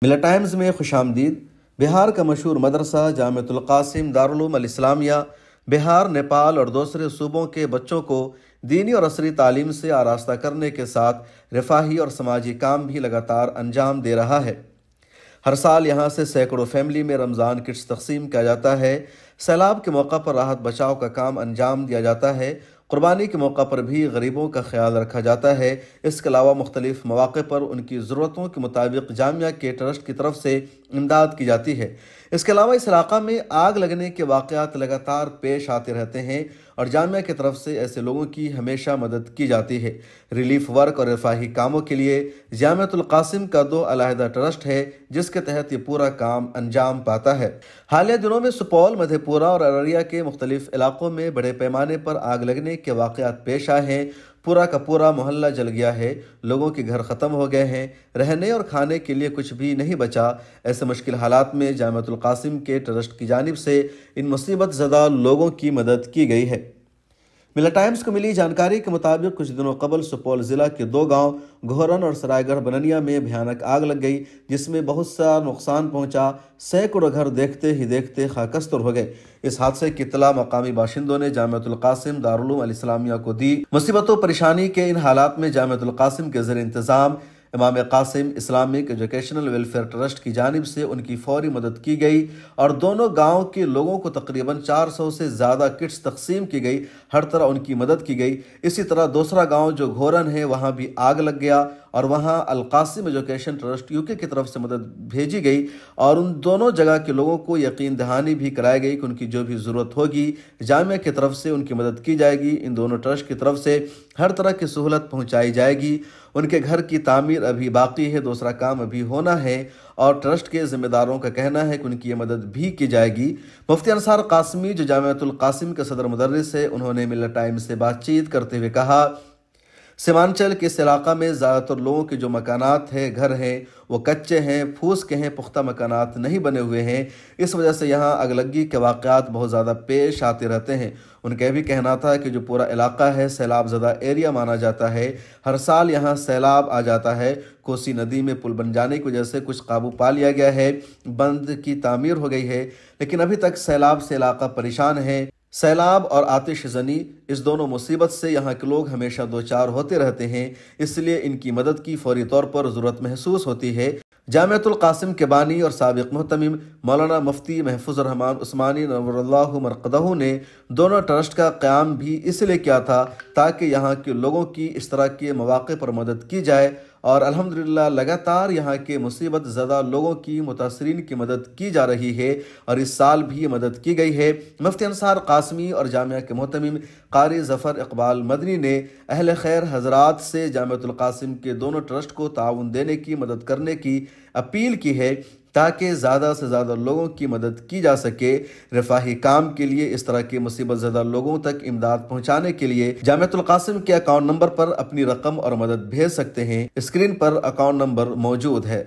ملا ٹائمز میں خوش آمدید۔ بہار کا مشہور مدرسہ جامعۃ القاسم دارالعلوم الاسلامیہ بہار، نیپال اور دوسرے صوبوں کے بچوں کو دینی اور عصری تعلیم سے آراستہ کرنے کے ساتھ رفاہی اور سماجی کام بھی لگاتار انجام دے رہا ہے۔ ہر سال یہاں سے سینکڑوں فیملی میں رمضان کٹس تقسیم کیا جاتا ہے۔ سیلاب کے موقع پر راحت بچاؤ کا کام انجام دیا جاتا ہے۔ قربانی کے موقع پر بھی غریبوں کا خیال رکھا جاتا ہے۔ اس کے علاوہ مختلف مواقع پر ان کی ضرورتوں کے مطابق جامعہ کے ٹرسٹ کی طرف سے امداد کی جاتی ہے۔ اس کے علاوہ اس علاقہ میں آگ لگنے کے واقعات لگاتار پیش آتے رہتے ہیں اور جامعہ کی طرف سے ایسے لوگوں کی ہمیشہ مدد کی جاتی ہے۔ ریلیف ورک اور رفاہی کاموں کے لیے جامعۃ القاسم کا 2 علیحدہ ٹرسٹ ہے جس کے تحت یہ پورا کام انجام پاتا ہے۔ حالیہ دنوں میں سپول، مدھے پورہ اور ارریہ کے مختلف علاقوں میں بڑے پیمانے پر آگ لگنے کے واقعات پیش آئے ہیں۔ پورا کا پورا محلہ جل گیا ہے، لوگوں کے گھر ختم ہو گئے ہیں، رہنے اور کھانے کے لیے کچھ بھی نہیں بچا۔ ایسے مشکل حالات میں جامعۃ القاسم کے ٹرسٹ کی جانب سے ان مصیبت زدہ لوگوں کی مدد کی گئی ہے۔ ملا ٹائمز کو ملی جانکاری کے مطابق کچھ دنوں قبل سپول ضلع کے 2 گاؤں گھورن اور سرائے گڑھ بننیا میں بھیانک آگ لگ گئی جس میں بہت سا نقصان پہنچا۔ سینکڑوں گھر دیکھتے ہی دیکھتے خاکستر ہو گئے۔ اس حادثے کی اطلاع مقامی باشندوں نے جامعۃ القاسم دارالعلوم الاسلامیہ کو دی۔ مصیبت و پریشانی کے ان حالات میں جامعۃ القاسم کے زیر انتظام امام Qasim Islamic educational welfare trust کی جانب سے ان کی فوری مدد کی گئی اور دونوں گاؤں کے لوگوں کو تقریباً 400 سے زیادہ کٹس تقسیم کی گئی۔ ہر طرح ان کی مدد کی گئی۔ اسی طرح دوسرا گاؤں جو گھورن ہے وہاں بھی آگ لگ گیا اور وہاں القاسم ایجوکیشن ٹرسٹ UK کی طرف سے مدد بھیجی گئی اور ان دونوں جگہ کے لوگوں کو یقین دہانی بھی کرائی گئی کہ ان کی جو بھی ضرورت ہوگی جامعہ کی طرف سے ان کی مدد کی جائے گی۔ ان دونوں ٹرسٹ کی طرف سے ہر طرح کی سہولت پہنچائی جائے گی۔ ان کے گھر کی تعمیر ابھی باقی ہے، دوسرا کام ابھی ہونا ہے اور ٹرسٹ کے ذمہ داروں کا کہنا ہے کہ ان کی یہ مدد بھی کی جائے گی۔ مفتی انصار قاسمی جو جامعۃ القاسم کے صدر مدرس ہے، انہوں نے ملا ٹائمز سے بات چیت کرتے ہوئے کہا، سیمانچل کے اس علاقہ میں زیادہ تر لوگوں کے جو مکانات ہیں، گھر ہیں، وہ کچے ہیں، پھوس کے ہیں، پختہ مکانات نہیں بنے ہوئے ہیں۔ اس وجہ سے یہاں آگ لگی کے واقعات بہت زیادہ پیش آتے رہتے ہیں۔ ان کا یہ بھی کہنا تھا کہ جو پورا علاقہ ہے سیلاب زدہ ایریا مانا جاتا ہے، ہر سال یہاں سیلاب آ جاتا ہے۔ کوسی ندی میں پل بن جانے کی وجہ سے کچھ قابو پا لیا گیا ہے، بند کی تعمیر ہو گئی ہے، لیکن ابھی تک سیلاب سے علاقہ پریشان ہے۔ سیلاب اور آتش زنی اس دونوں مصیبت سے یہاں کے لوگ ہمیشہ دوچار ہوتے رہتے ہیں، اس لیے ان کی مدد کی فوری طور پر ضرورت محسوس ہوتی ہے۔ جامعۃ القاسم کے بانی اور سابق محتمم مولانا مفتی محفوظ الرحمان عثمانی نور اللہ مرقدہ نے دونوں ٹرسٹ کا قیام بھی اس لیے کیا تھا تاکہ یہاں کے لوگوں کی اس طرح کے مواقع پر مدد کی جائے اور الحمدللہ لگاتار یہاں کے مصیبت زدہ لوگوں کی متاثرین کی مدد کی جا رہی ہے اور اس سال بھی یہ مدد کی گئی ہے۔ مفتی انصار قاسمی اور جامعہ کے محتمم قاری ظفر اقبال مدنی نے اہل خیر حضرات سے جامعۃ القاسم کے دونوں ٹرسٹ کو تعاون دینے کی، مدد کرنے کی اپیل کی ہے تاکہ زیادہ سے زیادہ لوگوں کی مدد کی جا سکے۔ رفاہی کام کے لیے اس طرح کے مصیبت زدہ لوگوں تک امداد پہنچانے کے لیے جامعۃ القاسم کے اکاؤنٹ نمبر پر اپنی رقم اور مدد بھیج سکتے ہیں۔ اسکرین پر اکاؤنٹ نمبر موجود ہے۔